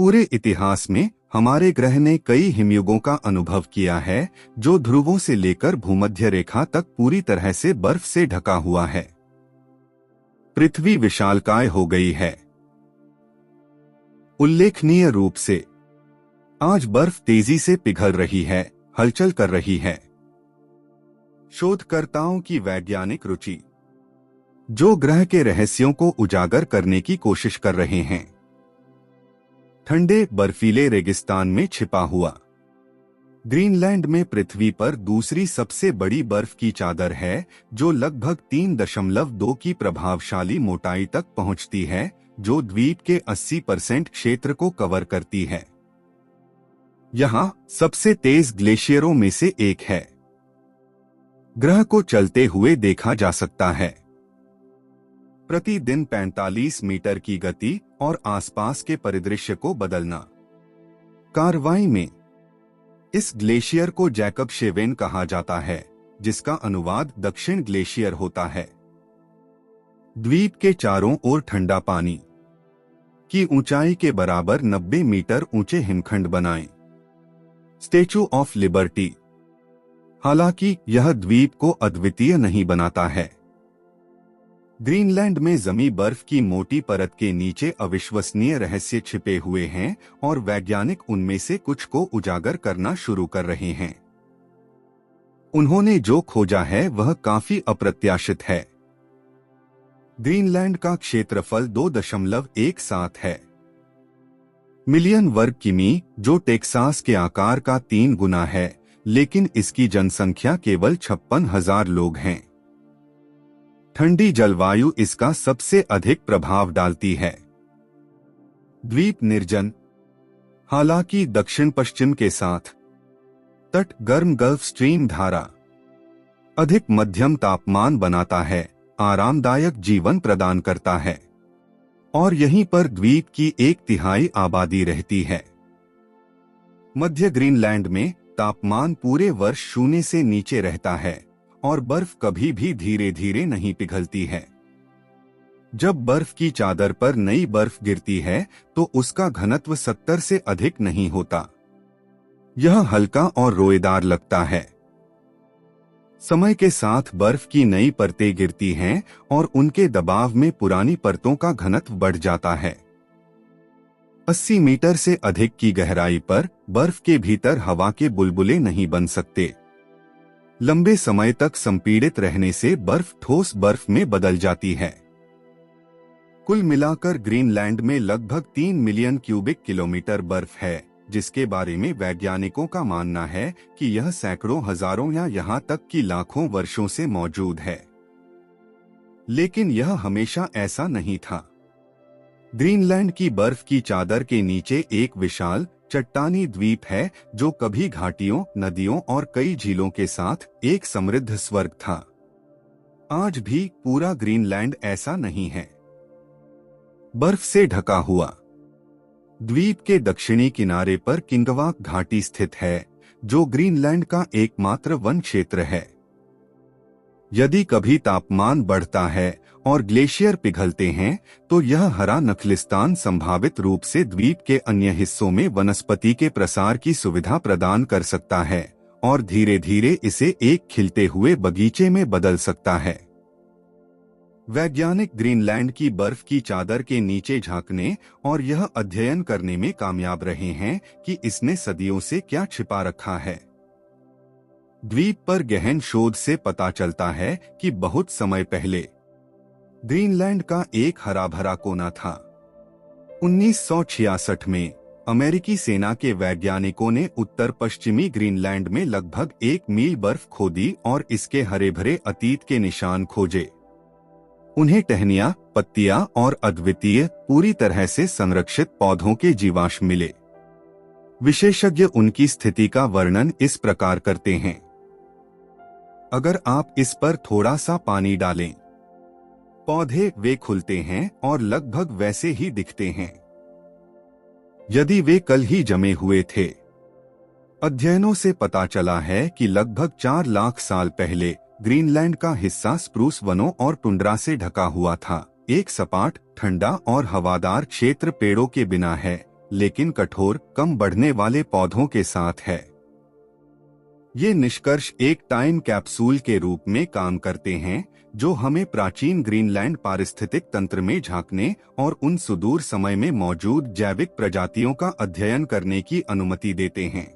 पूरे इतिहास में हमारे ग्रह ने कई हिमयुगों का अनुभव किया है, जो ध्रुवों से लेकर भूमध्य रेखा तक पूरी तरह से बर्फ से ढका हुआ है। पृथ्वी विशालकाय हो गई है। उल्लेखनीय रूप से आज बर्फ तेजी से पिघल रही है, हलचल कर रही है। शोधकर्ताओं की वैज्ञानिक रुचि, जो ग्रह के रहस्यों को उजागर करने की कोशिश कर रहे हैं। ठंडे बर्फीले रेगिस्तान में छिपा हुआ ग्रीनलैंड में पृथ्वी पर दूसरी सबसे बड़ी बर्फ की चादर है, जो लगभग 3.2 की प्रभावशाली मोटाई तक पहुंचती है, जो द्वीप के 80% क्षेत्र को कवर करती है। यहां सबसे तेज ग्लेशियरों में से एक है। ग्रह को चलते हुए देखा जा सकता है। प्रतिदिन 45 मीटर की गति और आसपास के परिदृश्य को बदलना। कार्रवाई में इस ग्लेशियर को जैकब शेवेन कहा जाता है, जिसका अनुवाद दक्षिण ग्लेशियर होता है। द्वीप के चारों ओर ठंडा पानी की ऊंचाई के बराबर 90 मीटर ऊंचे हिमखंड बनाएं। स्टैच्यू ऑफ लिबर्टी, हालांकि यह द्वीप को अद्वितीय नहीं बनाता है। ग्रीनलैंड में जमी बर्फ की मोटी परत के नीचे अविश्वसनीय रहस्य छिपे हुए हैं और वैज्ञानिक उनमें से कुछ को उजागर करना शुरू कर रहे हैं। उन्होंने जो खोजा है वह काफी अप्रत्याशित है। ग्रीनलैंड का क्षेत्रफल 2.17 है मिलियन वर्ग किमी, जो टेक्सास के आकार का 3 गुना है, लेकिन इसकी जनसंख्या केवल 56,000 लोग हैं। ठंडी जलवायु इसका सबसे अधिक प्रभाव डालती है। द्वीप निर्जन, हालांकि दक्षिण पश्चिम के साथ तट गर्म गल्फ स्ट्रीम धारा अधिक मध्यम तापमान बनाता है, आरामदायक जीवन प्रदान करता है, और यहीं पर द्वीप की 1/3 आबादी रहती है। मध्य ग्रीनलैंड में तापमान पूरे वर्ष शून्य से नीचे रहता है और बर्फ कभी भी धीरे धीरे नहीं पिघलती है। जब बर्फ की चादर पर नई बर्फ गिरती है तो उसका घनत्व 70 से अधिक नहीं होता। यह हल्का और रोएदार लगता है। समय के साथ बर्फ की नई परतें गिरती हैं और उनके दबाव में पुरानी परतों का घनत्व बढ़ जाता है। 80 मीटर से अधिक की गहराई पर बर्फ के भीतर हवा के बुलबुले नहीं बन सकते। लंबे समय तक संपीड़ित रहने से बर्फ ठोस बर्फ में बदल जाती है। कुल मिलाकर ग्रीनलैंड में लगभग 3 मिलियन क्यूबिक किलोमीटर बर्फ है, जिसके बारे में वैज्ञानिकों का मानना है कि यह सैकड़ों, हजारों या यहां तक कि लाखों वर्षों से मौजूद है। लेकिन यह हमेशा ऐसा नहीं था। ग्रीनलैंड की बर्फ की चादर के नीचे एक विशाल चट्टानी द्वीप है, जो कभी घाटियों, नदियों और कई झीलों के साथ एक समृद्ध स्वर्ग था। आज भी पूरा ग्रीनलैंड ऐसा नहीं है। बर्फ से ढका हुआ द्वीप के दक्षिणी किनारे पर किंगवाक घाटी स्थित है, जो ग्रीनलैंड का एकमात्र वन क्षेत्र है। यदि कभी तापमान बढ़ता है और ग्लेशियर पिघलते हैं तो यह हरा नखलिस्तान संभावित रूप से द्वीप के अन्य हिस्सों में वनस्पति के प्रसार की सुविधा प्रदान कर सकता है और धीरे धीरे इसे एक खिलते हुए बगीचे में बदल सकता है। वैज्ञानिक ग्रीनलैंड की बर्फ की चादर के नीचे झांकने और यह अध्ययन करने में कामयाब रहे हैं कि इसने सदियों से क्या छिपा रखा है। द्वीप पर गहन शोध से पता चलता है कि बहुत समय पहले ग्रीनलैंड का एक हरा भरा कोना था। 1966 में अमेरिकी सेना के वैज्ञानिकों ने उत्तर पश्चिमी ग्रीनलैंड में लगभग 1 मील बर्फ खोदी और इसके हरे भरे अतीत के निशान खोजे। उन्हें टहनियां, पत्तियां और अद्वितीय, पूरी तरह से संरक्षित पौधों के जीवाश्म मिले। विशेषज्ञ उनकी स्थिति का वर्णन इस प्रकार करते हैं। अगर आप इस पर थोड़ा सा पानी डालें, पौधे वे खुलते हैं और लगभग वैसे ही दिखते हैं यदि वे कल ही जमे हुए थे। अध्ययनों से पता चला है कि लगभग 4 लाख साल पहले ग्रीनलैंड का हिस्सा स्प्रूस वनों और टुंड्रा से ढका हुआ था। एक सपाट, ठंडा और हवादार क्षेत्र पेड़ों के बिना है लेकिन कठोर, कम बढ़ने वाले पौधों के साथ है। ये निष्कर्ष एक टाइम कैप्सूल के रूप में काम करते हैं, जो हमें प्राचीन ग्रीनलैंड पारिस्थितिक तंत्र में झांकने और उन सुदूर समय में मौजूद जैविक प्रजातियों का अध्ययन करने की अनुमति देते हैं।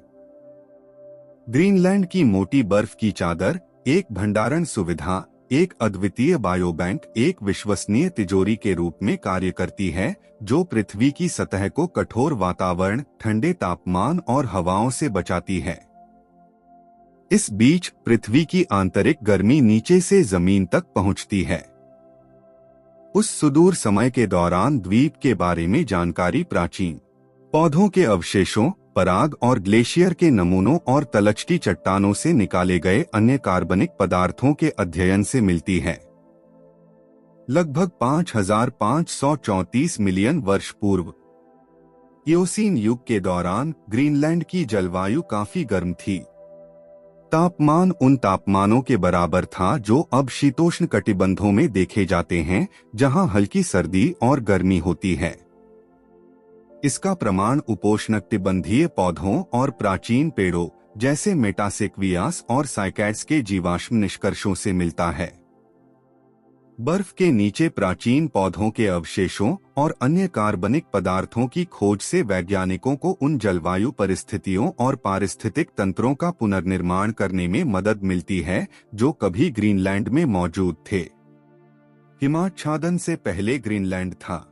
ग्रीनलैंड की मोटी बर्फ की चादर एक भंडारण सुविधा, एक अद्वितीय बायोबैंक, एक विश्वसनीय तिजोरी के रूप में कार्य करती है, जो पृथ्वी की सतह को कठोर वातावरण, ठंडे तापमान और हवाओं से बचाती है। इस बीच पृथ्वी की आंतरिक गर्मी नीचे से जमीन तक पहुंचती है। उस सुदूर समय के दौरान द्वीप के बारे में जानकारी प्राचीन पौधों के अवशेषों, पराग और ग्लेशियर के नमूनों और तलछटी चट्टानों से निकाले गए अन्य कार्बनिक पदार्थों के अध्ययन से मिलती है। लगभग 5534 मिलियन वर्ष पूर्व इयोसीन युग के दौरान ग्रीनलैंड की जलवायु काफी गर्म थी। तापमान उन तापमानों के बराबर था जो अब शीतोष्ण कटिबंधों में देखे जाते हैं, जहां हल्की सर्दी और गर्मी होती है। इसका प्रमाण उपोष्णकटिबंधीय पौधों और प्राचीन पेड़ों जैसे मेटासेक्वियास और साइकैड्स के जीवाश्म निष्कर्षों से मिलता है। बर्फ के नीचे प्राचीन पौधों के अवशेषों और अन्य कार्बनिक पदार्थों की खोज से वैज्ञानिकों को उन जलवायु परिस्थितियों और पारिस्थितिक तंत्रों का पुनर्निर्माण करने में मदद मिलती है जो कभी ग्रीनलैंड में मौजूद थे। हिमाच्छादन से पहले ग्रीनलैंड था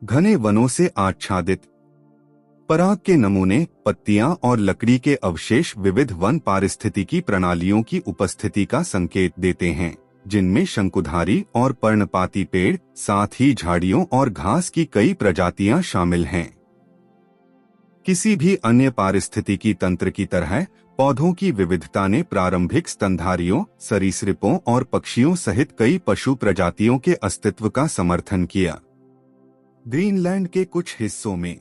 घने वनों से आच्छादित। पराग के नमूने, पत्तियां और लकड़ी के अवशेष विविध वन पारिस्थितिकी प्रणालियों की उपस्थिति का संकेत देते हैं, जिनमें शंकुधारी और पर्णपाती पेड़, साथ ही झाड़ियों और घास की कई प्रजातियां शामिल हैं। किसी भी अन्य पारिस्थितिकी तंत्र की तरह पौधों की विविधता ने प्रारंभिक स्तनधारियों, सरीसृपों और पक्षियों सहित कई पशु प्रजातियों के अस्तित्व का समर्थन किया। ग्रीनलैंड के कुछ हिस्सों में